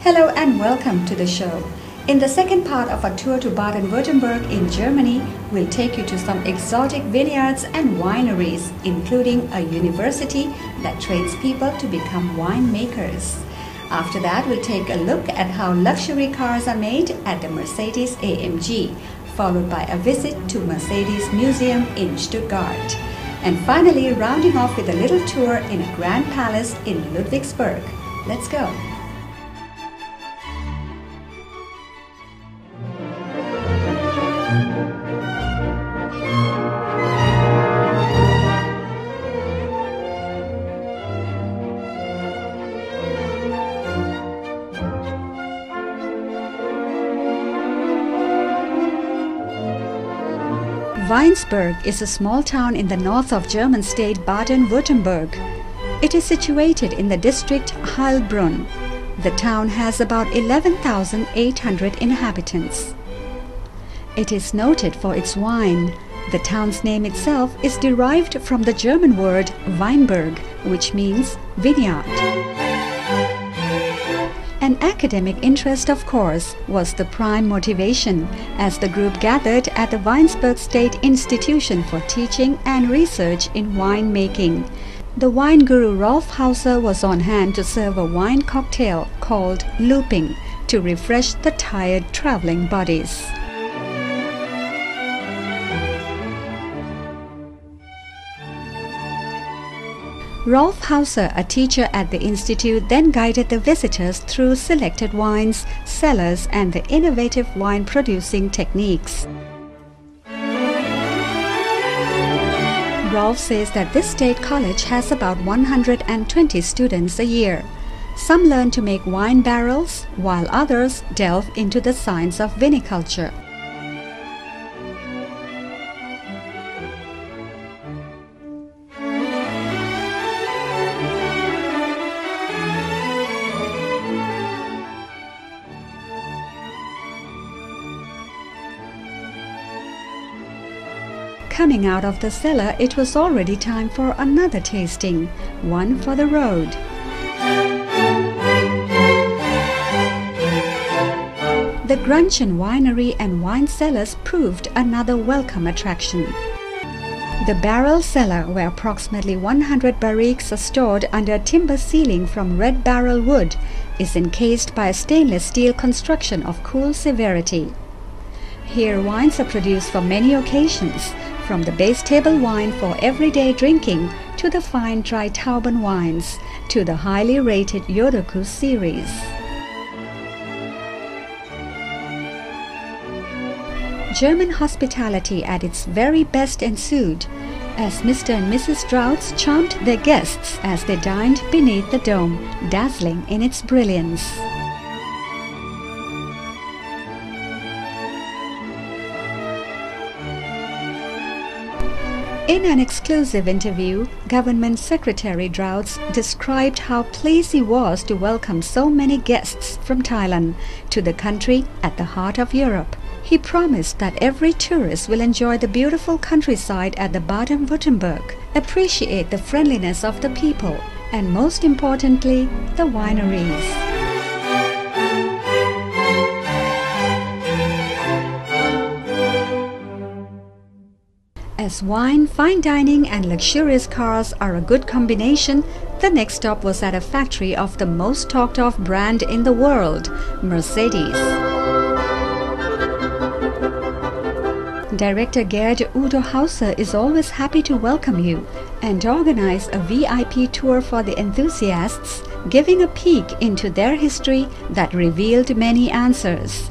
Hello and welcome to the show. In the second part of our tour to Baden-Württemberg in Germany, we'll take you to some exotic vineyards and wineries, including a university that trains people to become winemakers. After that, we'll take a look at how luxury cars are made at the Mercedes-AMG, followed by a visit to Mercedes Museum in Stuttgart. And finally, rounding off with a little tour in a grand palace in Ludwigsburg. Let's go! Weinsberg is a small town in the north of German state Baden-Württemberg. It is situated in the district Heilbronn. The town has about 11,800 inhabitants. It is noted for its wine. The town's name itself is derived from the German word Weinberg, which means vineyard. An academic interest, of course, was the prime motivation, as the group gathered at the Weinsberg State Institution for Teaching and Research in Winemaking. The wine guru Rolf Hauser was on hand to serve a wine cocktail called looping to refresh the tired traveling bodies. Rolf Hauser, a teacher at the institute, then guided the visitors through selected wines, cellars, and the innovative wine-producing techniques. Rolf says that this state college has about 120 students a year. Some learn to make wine barrels, while others delve into the science of viniculture. Coming out of the cellar, it was already time for another tasting, one for the road. The Grunchen Winery and Wine Cellars proved another welcome attraction. The barrel cellar, where approximately 100 barriques are stored under a timber ceiling from red barrel wood, is encased by a stainless steel construction of cool severity. Here wines are produced for many occasions, from the base table wine for everyday drinking to the fine dry Tauben wines to the highly rated Yodoku series. German hospitality at its very best ensued, as Mr. and Mrs. Strauss charmed their guests as they dined beneath the dome, dazzling in its brilliance. In an exclusive interview, Government Secretary Strauss described how pleased he was to welcome so many guests from Thailand to the country at the heart of Europe. He promised that every tourist will enjoy the beautiful countryside at the Baden-Württemberg, appreciate the friendliness of the people, and most importantly, the wineries. As wine, fine dining and luxurious cars are a good combination, the next stop was at a factory of the most talked of brand in the world, Mercedes. Director Gerd Udo Hauser is always happy to welcome you and organize a VIP tour for the enthusiasts, giving a peek into their history that revealed many answers.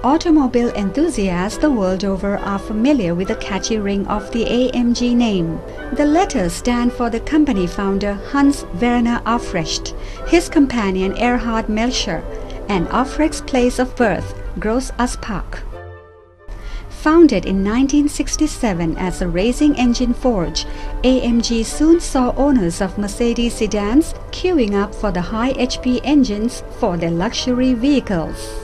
Automobile enthusiasts the world over are familiar with the catchy ring of the AMG name. The letters stand for the company founder Hans Werner Aufrecht, his companion Erhard Melcher, and Aufrecht's place of birth, Groß Aspach. Founded in 1967 as a racing engine forge, AMG soon saw owners of Mercedes sedans queuing up for the high HP engines for their luxury vehicles.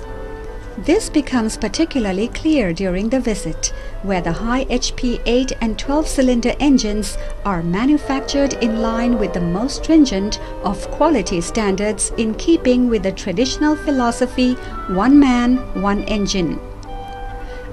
This becomes particularly clear during the visit, where the high HP 8 and 12-cylinder engines are manufactured in line with the most stringent of quality standards in keeping with the traditional philosophy, one man, one engine.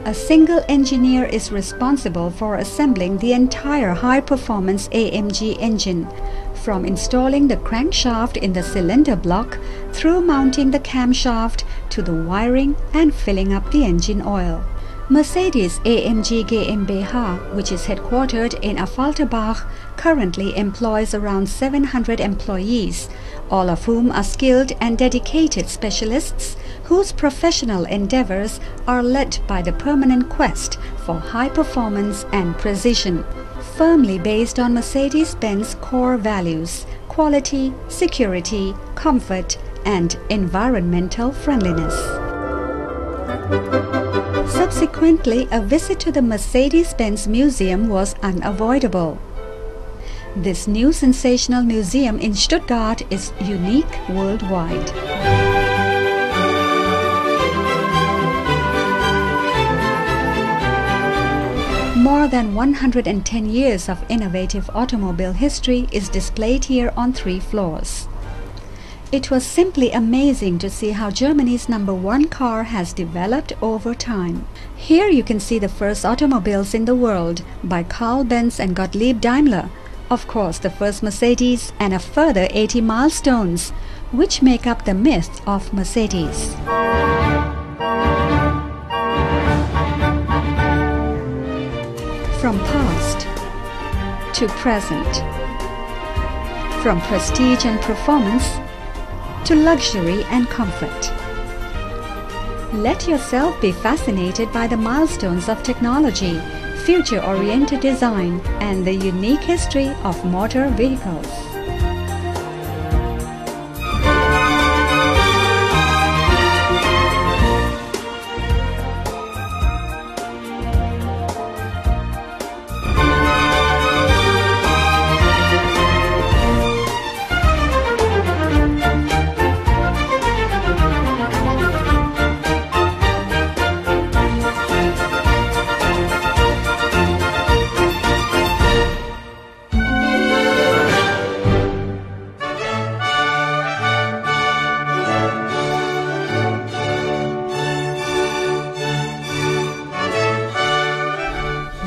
A single engineer is responsible for assembling the entire high-performance AMG engine, from installing the crankshaft in the cylinder block through mounting the camshaft to the wiring and filling up the engine oil. Mercedes-AMG GmbH, which is headquartered in Affalterbach, currently employs around 700 employees, all of whom are skilled and dedicated specialists whose professional endeavors are led by the permanent quest for high performance and precision, firmly based on Mercedes-Benz core values: quality, security, comfort, and environmental friendliness. Subsequently, a visit to the Mercedes-Benz Museum was unavoidable. This new sensational museum in Stuttgart is unique worldwide. More than 110 years of innovative automobile history is displayed here on 3 floors. It was simply amazing to see how Germany's #1 car has developed over time. Here you can see the first automobiles in the world by Carl Benz and Gottlieb Daimler, of course the first Mercedes, and a further 80 milestones, which make up the myth of Mercedes. From past to present, from prestige and performance to luxury and comfort. Let yourself be fascinated by the milestones of technology, future-oriented design, and the unique history of motor vehicles.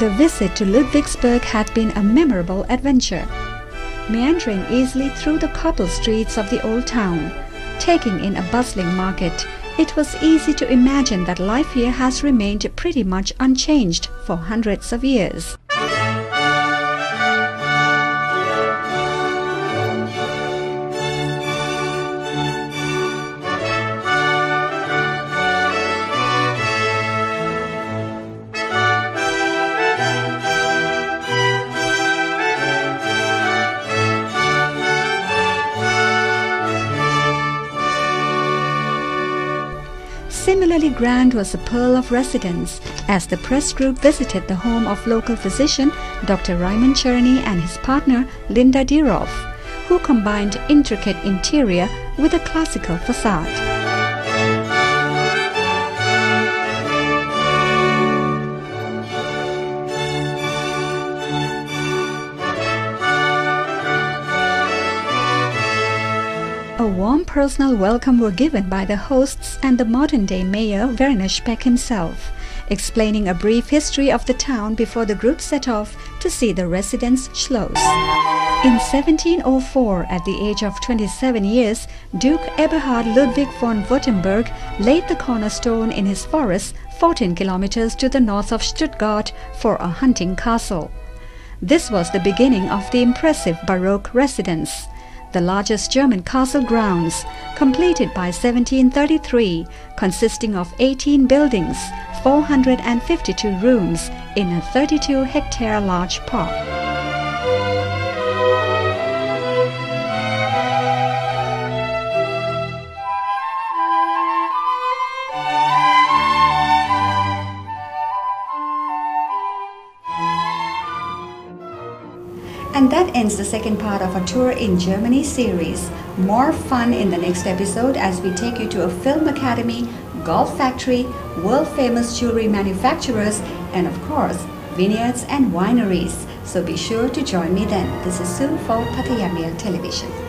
The visit to Ludwigsburg had been a memorable adventure. Meandering easily through the cobble streets of the old town, taking in a bustling market, it was easy to imagine that life here has remained pretty much unchanged for hundreds of years. Similarly grand was the Pearl of Residence, as the press group visited the home of local physician Dr. Raimund Czerny and his partner Linda Diroff, who combined intricate interior with a classical facade. A warm personal welcome were given by the hosts and the modern-day mayor Werner Speck himself, explaining a brief history of the town before the group set off to see the residence Schloss. In 1704, at the age of 27 years, Duke Eberhard Ludwig von Württemberg laid the cornerstone in his forest 14 kilometers to the north of Stuttgart for a hunting castle. This was the beginning of the impressive Baroque residence, the largest German castle grounds, completed by 1733, consisting of 18 buildings, 452 rooms in a 32-hectare large park. And that ends the second part of our Tour in Germany series. More fun in the next episode as we take you to a film academy golf factory, world-famous jewelry manufacturers, and of course, vineyards and wineries. So be sure to join me then. This is Sue for Pattaya Mail Television.